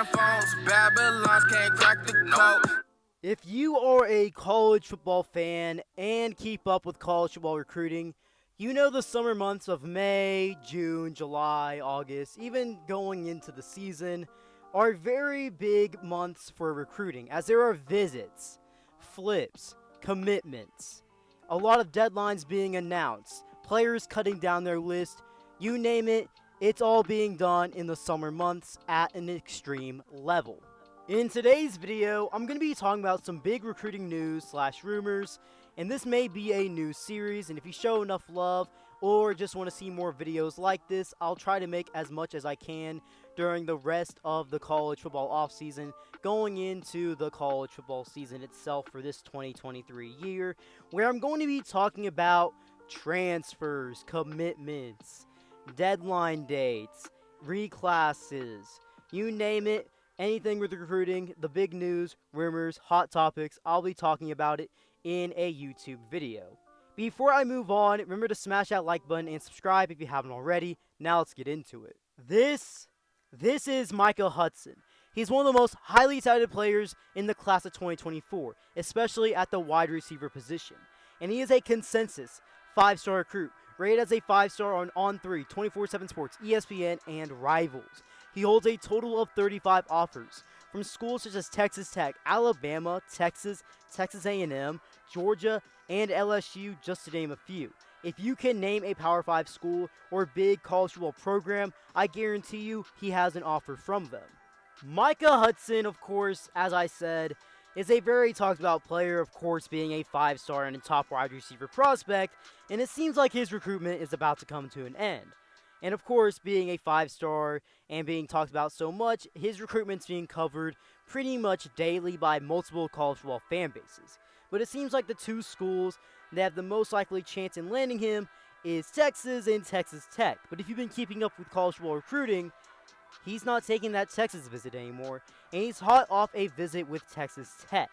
Cell phones, Babylons can't crack the code. If you are a college football fan and keep up with college football recruiting, you know the summer months of May, June, July, August, even going into the season, are very big months for recruiting, as there are visits, flips, commitments, a lot of deadlines being announced, players cutting down their list, you name it, it's all being done in the summer months at an extreme level. In today's video, I'm going to be talking about some big recruiting news / rumors, and this may be a new series, and if you show enough love or just want to see more videos like this, I'll try to make as much as I can during the rest of the college football offseason, going into the college football season itself for this 2023 year, where I'm going to be talking about transfers, commitments, deadline dates, reclasses, you name it. Anything with recruiting, the big news, rumors, hot topics, I'll be talking about it in a YouTube video. Before I move on, remember to smash that like button and subscribe if you haven't already. Now let's get into it. This is Micah Hudson. He's one of the most highly touted players in the class of 2024, especially at the wide receiver position. And he is a consensus 5-star recruit, rated as a 5-star on On3, 24/7 Sports, ESPN, and Rivals. He holds a total of 35 offers from schools such as Texas Tech, Alabama, Texas, Texas A&M, Georgia, and LSU, just to name a few. If you can name a Power 5 school or big college football program, I guarantee you he has an offer from them. Micah Hudson, of course, as I said, is a very talked about player, of course, being a 5-star and a top wide receiver prospect, and it seems like his recruitment is about to come to an end. And of course, being a 5-star and being talked about so much, his recruitment's being covered pretty much daily by multiple college football fan bases. But it seems like the two schools that have the most likely chance in landing him is Texas and Texas Tech. But if you've been keeping up with college football recruiting, he's not taking that Texas visit anymore, and he's hot off a visit with Texas Tech.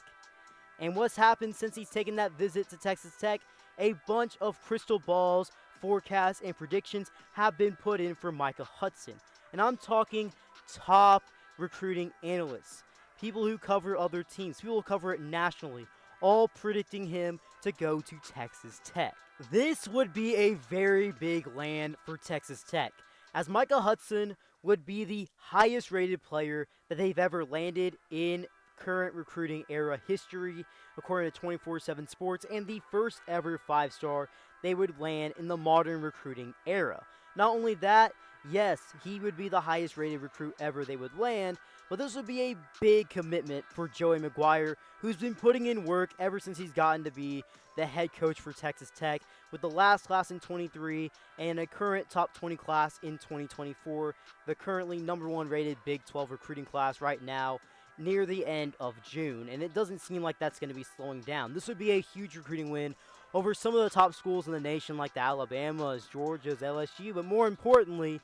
And what's happened since he's taken that visit to Texas Tech? A bunch of crystal balls, forecasts, and predictions have been put in for Micah Hudson. And I'm talking top recruiting analysts, people who cover other teams, people who cover it nationally, all predicting him to go to Texas Tech. This would be a very big land for Texas Tech, as Micah Hudson would be the highest rated player that they've ever landed in current recruiting era history, according to 24/7 Sports, and the first ever 5-star they would land in the modern recruiting era. Not only that, yes, he would be the highest rated recruit ever they would land, but this would be a big commitment for Joey McGuire, who's been putting in work ever since he's gotten to be the head coach for Texas Tech, with the last class in 23 and a current top 20 class in 2024, the currently number 1 rated Big 12 recruiting class right now, near the end of June, and it doesn't seem like that's going to be slowing down. This would be a huge recruiting win over some of the top schools in the nation like the Alabamas, Georgias, LSU, but more importantly,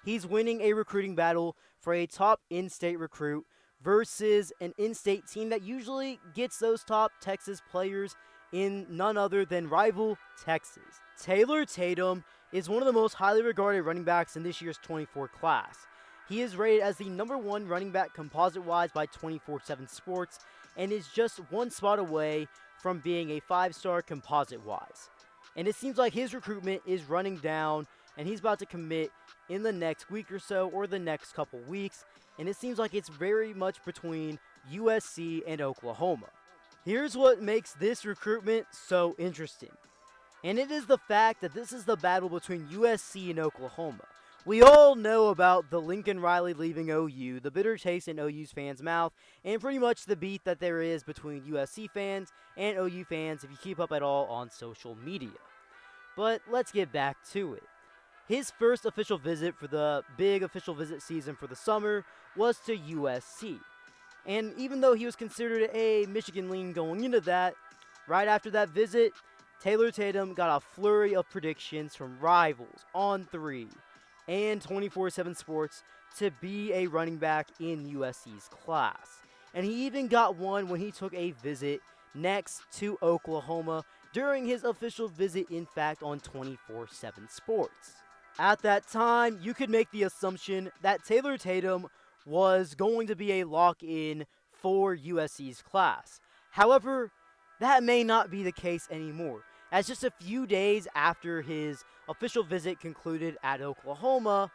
he's winning a recruiting battle for a top in-state recruit versus an in-state team that usually gets those top Texas players in none other than rival Texas. Taylor Tatum is one of the most highly regarded running backs in this year's 24 class. He is rated as the number 1 running back composite-wise by 24/7 Sports and is just one spot away from being a 5-star composite-wise. And it seems like his recruitment is running down and he's about to commit in the next week or so or the next couple weeks, and it seems like it's very much between USC and Oklahoma. Here's what makes this recruitment so interesting, and it is the fact that this is the battle between USC and Oklahoma. We all know about the Lincoln Riley leaving OU, the bitter taste in OU's fans' mouth, and pretty much the beef that there is between USC fans and OU fans if you keep up at all on social media. But let's get back to it. His first official visit for the big official visit season for the summer was to USC. And even though he was considered a Michigan lean going into that, right after that visit, Taylor Tatum got a flurry of predictions from Rivals, On3, and 24/7 Sports to be a running back in USC's class. And he even got one when he took a visit next to Oklahoma during his official visit, in fact, on 24/7 Sports. At that time, you could make the assumption that Taylor Tatum was going to be a lock-in for USC's class. However, that may not be the case anymore, as just a few days after his official visit concluded at Oklahoma,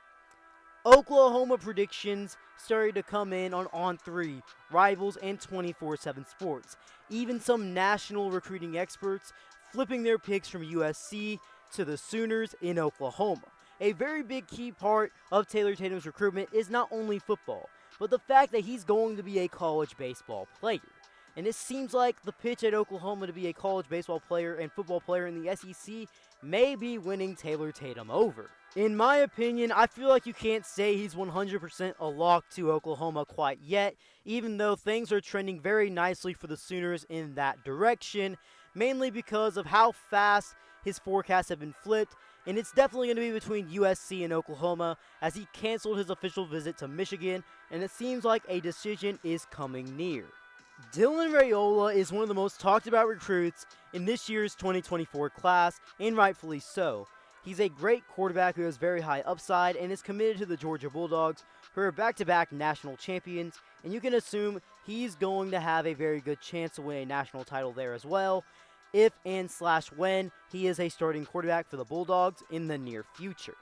Oklahoma predictions started to come in on On3, Rivals, and 24/7 Sports. Even some national recruiting experts flipping their picks from USC to the Sooners in Oklahoma. A very big key part of Taylor Tatum's recruitment is not only football, but the fact that he's going to be a college baseball player. And it seems like the pitch at Oklahoma to be a college baseball player and football player in the SEC may be winning Taylor Tatum over. In my opinion, I feel like you can't say he's 100% a lock to Oklahoma quite yet, even though things are trending very nicely for the Sooners in that direction, mainly because of how fast his forecasts have been flipped, and it's definitely going to be between USC and Oklahoma as he canceled his official visit to Michigan, and it seems like a decision is coming near. Dylan Raiola is one of the most talked about recruits in this year's 2024 class, and rightfully so. He's a great quarterback who has very high upside and is committed to the Georgia Bulldogs, who are back-to-back national champions, and you can assume he's going to have a very good chance to win a national title there as well, if and when he is a starting quarterback for the Bulldogs in the near future.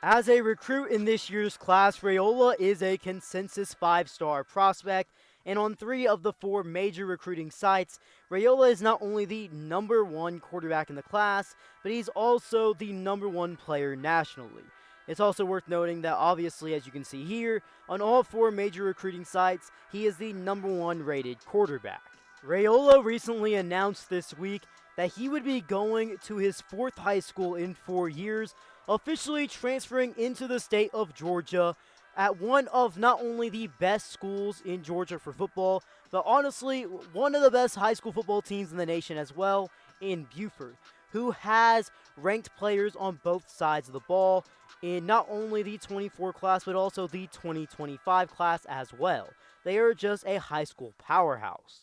As a recruit in this year's class, Raiola is a consensus 5-star prospect, and on 3 of the 4 major recruiting sites, Raiola is not only the number 1 quarterback in the class, but he's also the number 1 player nationally. It's also worth noting that obviously, as you can see here, on all 4 major recruiting sites, he is the number 1 rated quarterback. Raiola recently announced this week that he would be going to his 4th high school in 4 years, officially transferring into the state of Georgia at one of not only the best schools in Georgia for football, but honestly, one of the best high school football teams in the nation as well, in Buford, who has ranked players on both sides of the ball in not only the 24 class, but also the 2025 class as well. They are just a high school powerhouse.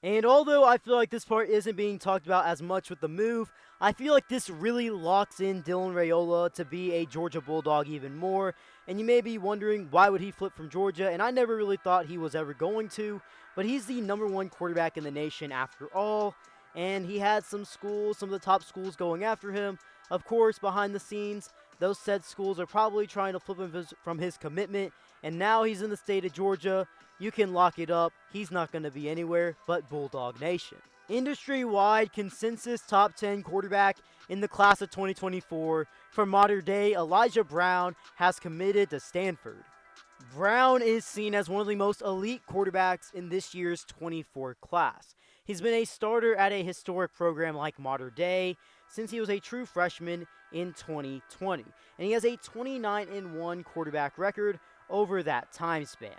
And although I feel like this part isn't being talked about as much with the move, I feel like this really locks in Dylan Raiola to be a Georgia Bulldog even more. And you may be wondering, why would he flip from Georgia? And I never really thought he was ever going to, but he's the number 1 quarterback in the nation after all. And he had some schools, some of the top schools going after him. Of course, behind the scenes, those said schools are probably trying to flip him from his commitment. And now he's in the state of Georgia. You can lock it up. He's not going to be anywhere but Bulldog Nation. Industry-wide consensus top 10 quarterback in the class of 2024 for modern day, Elijah Brown has committed to Stanford. Brown is seen as one of the most elite quarterbacks in this year's 24 class. He's been a starter at a historic program like Mater Dei since he was a true freshman in 2020, and he has a 29-1 quarterback record over that time span.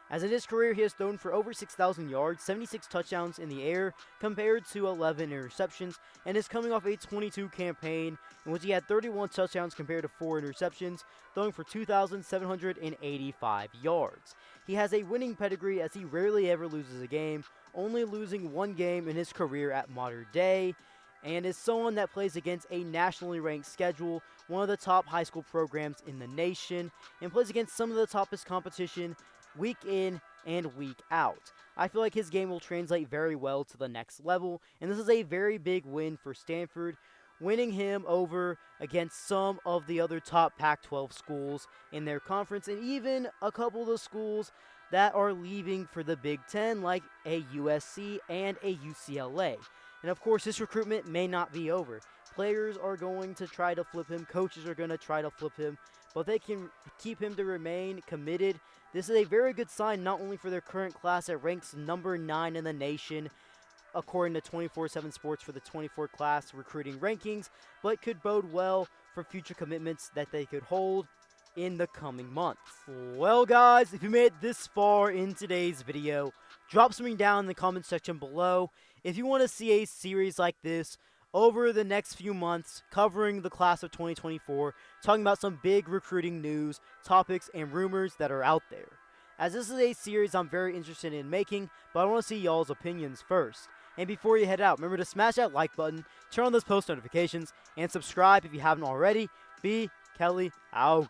As in his career, he has thrown for over 6,000 yards, 76 touchdowns in the air, compared to 11 interceptions, and is coming off a 22 campaign in which he had 31 touchdowns compared to 4 interceptions, throwing for 2,785 yards. He has a winning pedigree as he rarely ever loses a game, only losing 1 game in his career at Mater Dei, and is someone that plays against a nationally ranked schedule, one of the top high school programs in the nation, and plays against some of the toughest competition week in and week out. I feel like his game will translate very well to the next level, and this is a very big win for Stanford, winning him over against some of the other top Pac-12 schools in their conference, and even a couple of the schools that are leaving for the Big Ten, like a USC and a UCLA. And of course, this recruitment may not be over. Players are going to try to flip him, coaches are going to try to flip him, but they can keep him to remain committed. This is a very good sign not only for their current class that ranks number 9 in the nation, according to 24/7 Sports for the 24 class recruiting rankings, but could bode well for future commitments that they could hold in the coming months. Well guys, if you made it this far in today's video, drop something down in the comment section below. If you want to see a series like this over the next few months, covering the class of 2024, talking about some big recruiting news, topics, and rumors that are out there. As this is a series I'm very interested in making, but I want to see y'all's opinions first. And before you head out, remember to smash that like button, turn on those post notifications, and subscribe if you haven't already. B. Kelly out.